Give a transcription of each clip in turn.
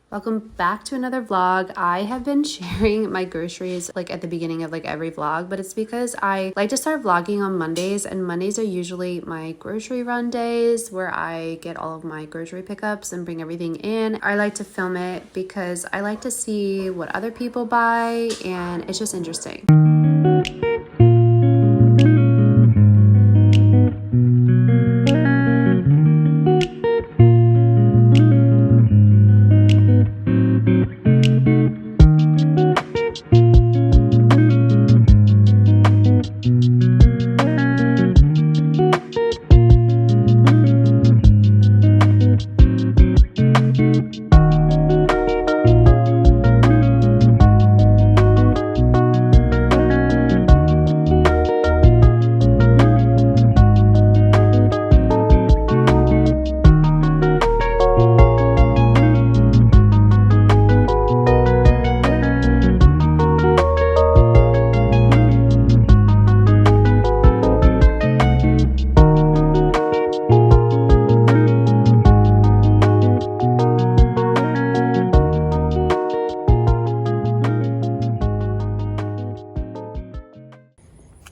Welcome back to another vlog. I have been sharing my groceries like at the beginning of like every vlog, but it's because I like to start vlogging on Mondays, and Mondays are usually my grocery run days where I get all of my grocery pickups and bring everything in. I like to film it because I like to see what other people buy, and it's just interesting.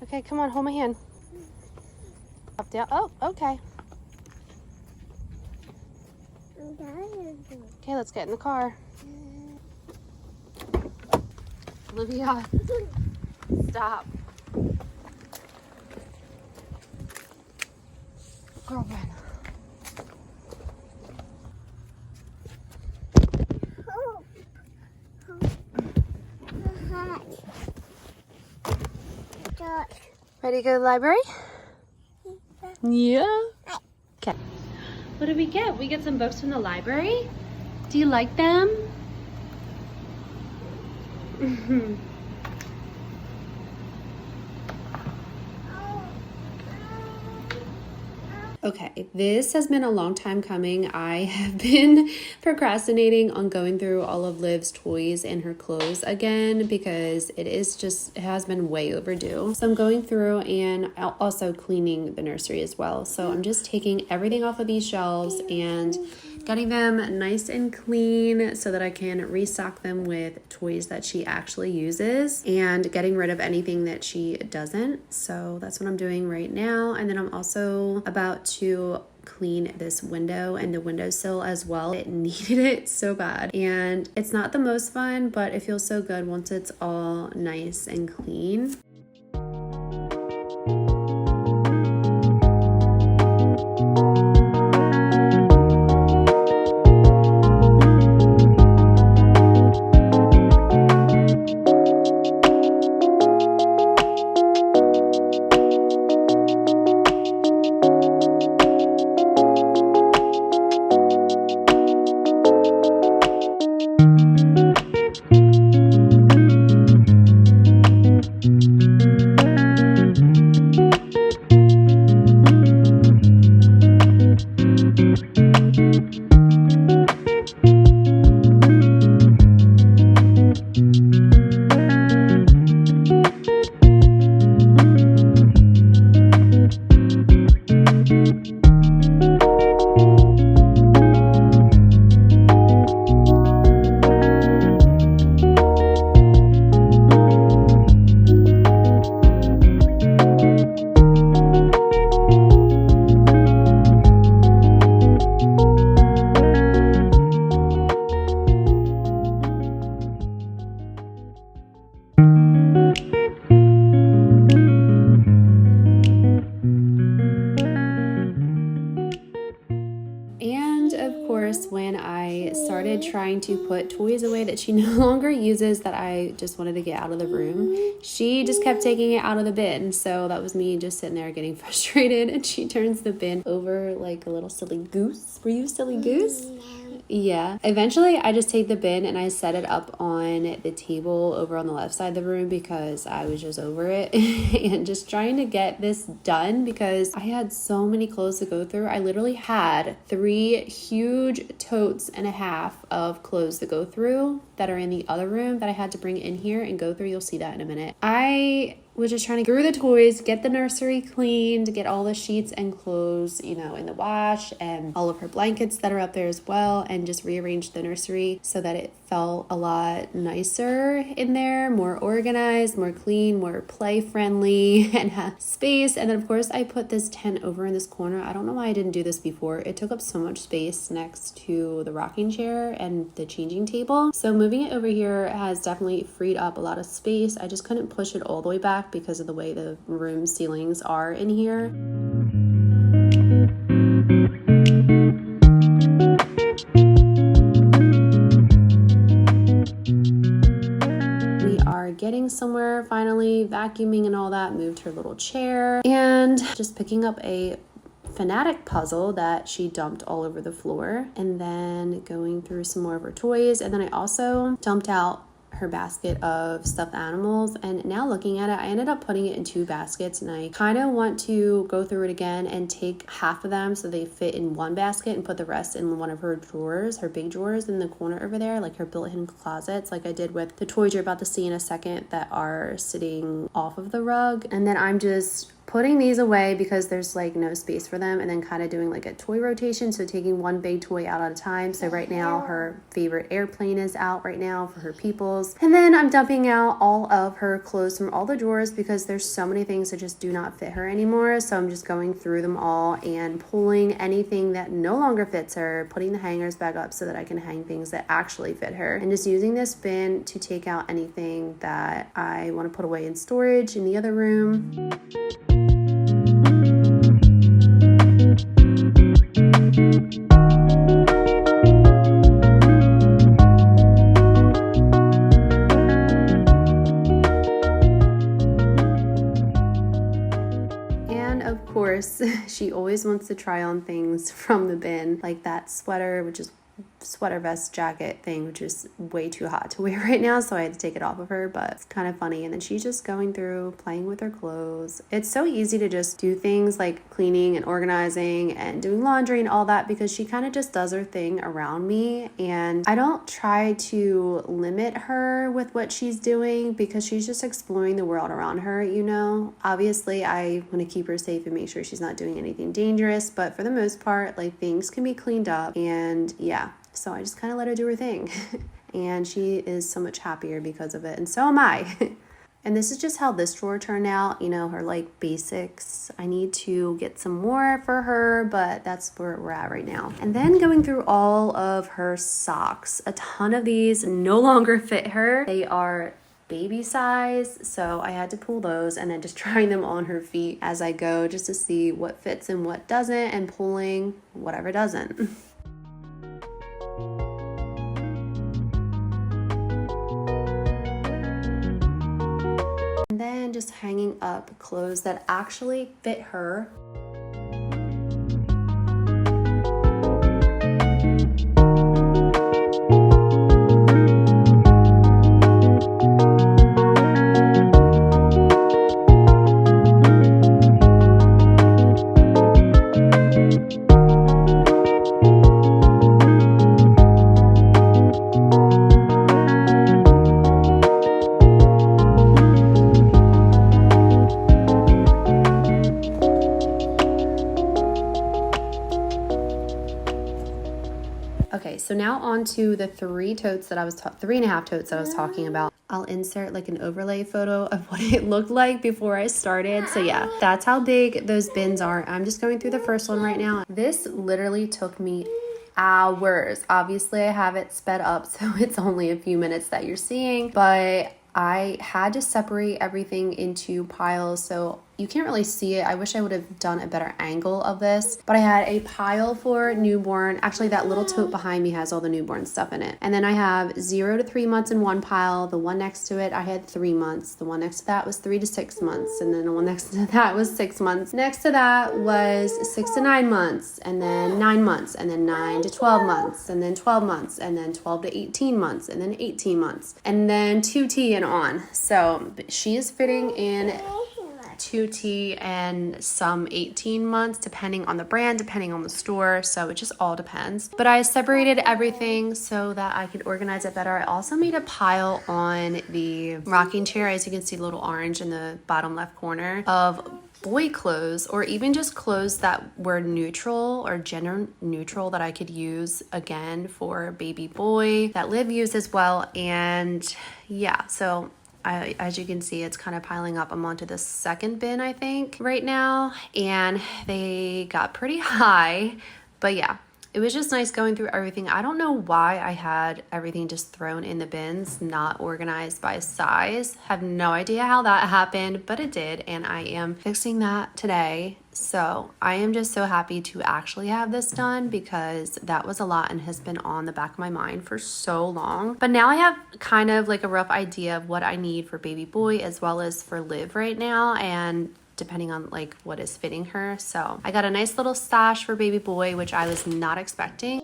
Okay, come on, hold my hand. Up, down. Oh, okay. Okay, let's get in the car. Olivia, stop. Girlfriend. Ready to go to the library? Yeah. Okay. What did we get? We get some books from the library. Do you like them? Okay, this has been a long time coming. I have been procrastinating on going through all of Liv's toys and her clothes again because it has been way overdue. So I'm going through and also cleaning the nursery as well. So I'm just taking everything off of these shelves and getting them nice and clean so that I can restock them with toys that she actually uses and getting rid of anything that she doesn't. So that's what I'm doing right now. And then I'm also about to clean this window and the windowsill as well. It needed it so bad. And it's not the most fun, but it feels so good once it's all nice and clean. When I started trying to put toys away that she no longer uses that I just wanted to get out of the room, she just kept taking it out of the bin. So that was me just sitting there getting frustrated, and she turns the bin over like a little silly goose. Were you a silly goose? Yeah. Eventually, I just take the bin and I set it up on the table over on the left side of the room because I was just over it and just trying to get this done because I had so many clothes to go through. I literally had 3 huge totes and a half of clothes to go through that are in the other room that I had to bring in here and go through. You'll see that in a minute. I was just trying to go through the toys, get the nursery cleaned, get all the sheets and clothes, you know, in the wash, and all of her blankets that are up there as well, and just rearrange the nursery so that it felt a lot nicer in there, more organized, more clean, more play friendly, and have space. And then of course I put this tent over in this corner. I don't know why I didn't do this before. It took up so much space next to the rocking chair and the changing table. So moving it over here has definitely freed up a lot of space. I just couldn't push it all the way back because of the way the room ceilings are in here. We are getting somewhere finally, vacuuming and all that, moved her little chair, and just picking up a Fanatic puzzle that she dumped all over the floor, and then going through some more of her toys. And then I also dumped out her basket of stuffed animals, and now looking at it, I ended up putting it in 2 baskets, and I kind of want to go through it again and take half of them so they fit in one basket and put the rest in one of her drawers, her big drawers in the corner over there, like her built-in closets, like I did with the toys you're about to see in a second that are sitting off of the rug. And then I'm just putting these away because there's like no space for them, and then kind of doing like a toy rotation, so taking one big toy out at a time. So right now her favorite airplane is out right now for her peoples, and then I'm dumping out all of her clothes from all the drawers because there's so many things that just do not fit her anymore. So I'm just going through them all and pulling anything that no longer fits her, putting the hangers back up so that I can hang things that actually fit her, and just using this bin to take out anything that I want to put away in storage in the other room. She always wants to try on things from the bin, like that sweater, which is sweater vest jacket thing, which is way too hot to wear right now, so I had to take it off of her, but it's kind of funny. And then she's just going through playing with her clothes. It's so easy to just do things like cleaning and organizing and doing laundry and all that because she kind of just does her thing around me, and I don't try to limit her with what she's doing because she's just exploring the world around her, you know. Obviously I want to keep her safe and make sure she's not doing anything dangerous, but for the most part, like, things can be cleaned up, and yeah, so I just kind of let her do her thing. And she is so much happier because of it, and so am I. And this is just how this drawer turned out, you know, her like basics. I need to get some more for her, but that's where we're at right now. And then going through all of her socks. A ton of these no longer fit her. They are baby size, so I had to pull those and then just trying them on her feet as I go, just to see what fits and what doesn't, and pulling whatever doesn't. And then just hanging up clothes that actually fit her. Okay, so now on to the 3.5 totes that I was talking about. I'll insert like an overlay photo of what it looked like before I started. So yeah, that's how big those bins are. I'm just going through the first one right now. This literally took me hours. Obviously I have it sped up, so it's only a few minutes that you're seeing, but I had to separate everything into piles, so you can't really see it. I wish I would have done a better angle of this, but I had a pile for newborn. Actually, that little tote behind me has all the newborn stuff in it. And then I have 0 to 3 months in one pile. The one next to it, I had 3 months. The one next to that was 3 to 6 months. And then the one next to that was 6 months. Next to that was 6 to 9 months, and then 9 months, and then 9 to 12 months, and then 12 months, and then 12 to 18 months, and then 18 months, and then 2T and on. So she is fitting in 2T and some 18 months, depending on the brand, depending on the store. So it just all depends. But I separated everything so that I could organize it better. I also made a pile on the rocking chair, as you can see, a little orange in the bottom left corner, of boy clothes, or even just clothes that were neutral or gender neutral that I could use again for baby boy that Liv used as well. And yeah, so as you can see, it's kind of piling up. I'm onto the second bin, I think, right now, and they got pretty high. But yeah, it was just nice going through everything. I don't know why I had everything just thrown in the bins, not organized by size. Have no idea how that happened, but it did, and I am fixing that today. So I am just so happy to actually have this done, because that was a lot and has been on the back of my mind for so long. But now I have kind of like a rough idea of what I need for baby boy as well as for Liv right now, and depending on like what is fitting her. So I got a nice little stash for baby boy, which I was not expecting.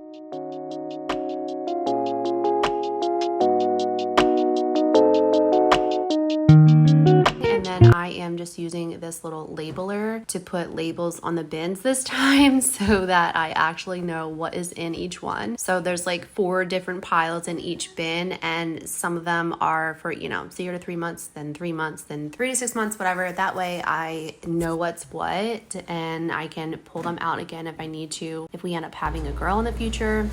And then I am just using this little labeler to put labels on the bins this time so that I actually know what is in each one. So there's like 4 different piles in each bin, and some of them are for, 0 to 3 months, then 3 months, then 3 to 6 months, whatever. That way I know what's what, and I can pull them out again if I need to, if we end up having a girl in the future.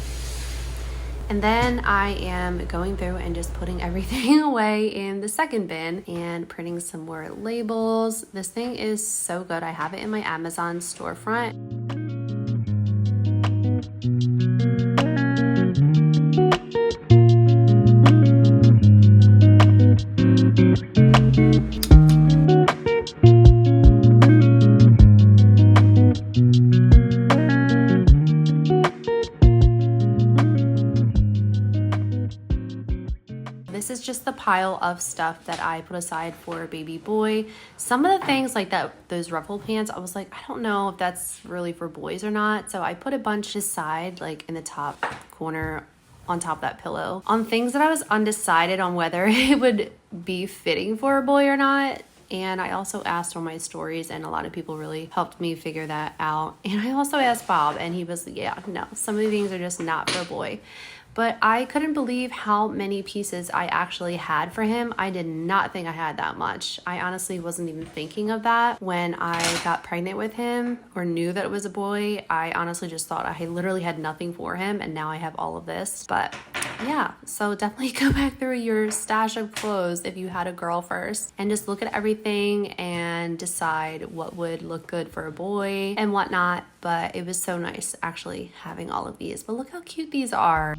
And then I am going through and just putting everything away in the second bin and printing some more labels. This thing is so good. I have it in my Amazon storefront. This is just the pile of stuff that I put aside for baby boy. Some of the things like that, those ruffle pants, I was like, I don't know if that's really for boys or not. So I put a bunch aside, like in the top corner on top of that pillow, on things that I was undecided on whether it would be fitting for a boy or not. And I also asked on my stories, and a lot of people really helped me figure that out. And I also asked Bob, and he was, yeah, no, some of the things are just not for a boy. But I couldn't believe how many pieces I actually had for him. I did not think I had that much. I honestly wasn't even thinking of that when I got pregnant with him or knew that it was a boy. I honestly just thought I literally had nothing for him, and now I have all of this. But yeah, so definitely go back through your stash of clothes if you had a girl first, and just look at everything and decide what would look good for a boy and whatnot. But it was so nice actually having all of these. But look how cute these are.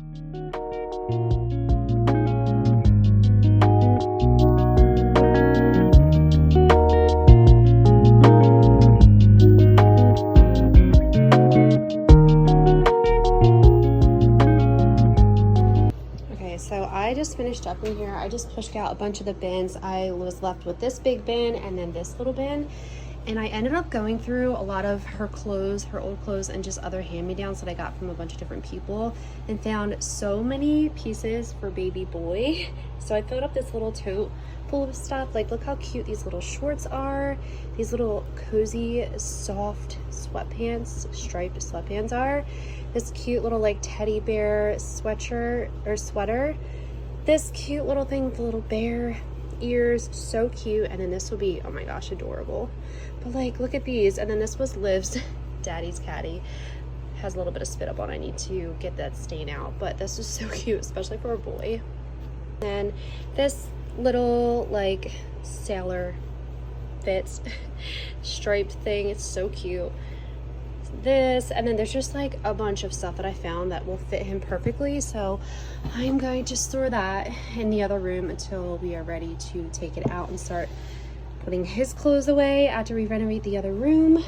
So I just finished up in here. I just pushed out a bunch of the bins. I was left with this big bin and then this little bin. And I ended up going through a lot of her clothes, her old clothes, and just other hand-me-downs that I got from a bunch of different people, and found so many pieces for baby boy. So I filled up this little tote full of stuff. Like, look how cute these little shorts are. These little cozy, soft sweatpants, striped sweatpants are. This cute little like teddy bear sweatshirt or sweater. This cute little thing with the little bear ears, so cute. And then this will be, oh my gosh, adorable. But like, look at these. And then this was Liv's daddy's caddy. Has a little bit of spit up on. I need to get that stain out, but this is so cute, especially for a boy. And this little like sailor fits striped thing, it's so cute. This, and then there's just like a bunch of stuff that I found that will fit him perfectly, so I'm going to store that in the other room until we are ready to take it out and start putting his clothes away after we renovate the other room.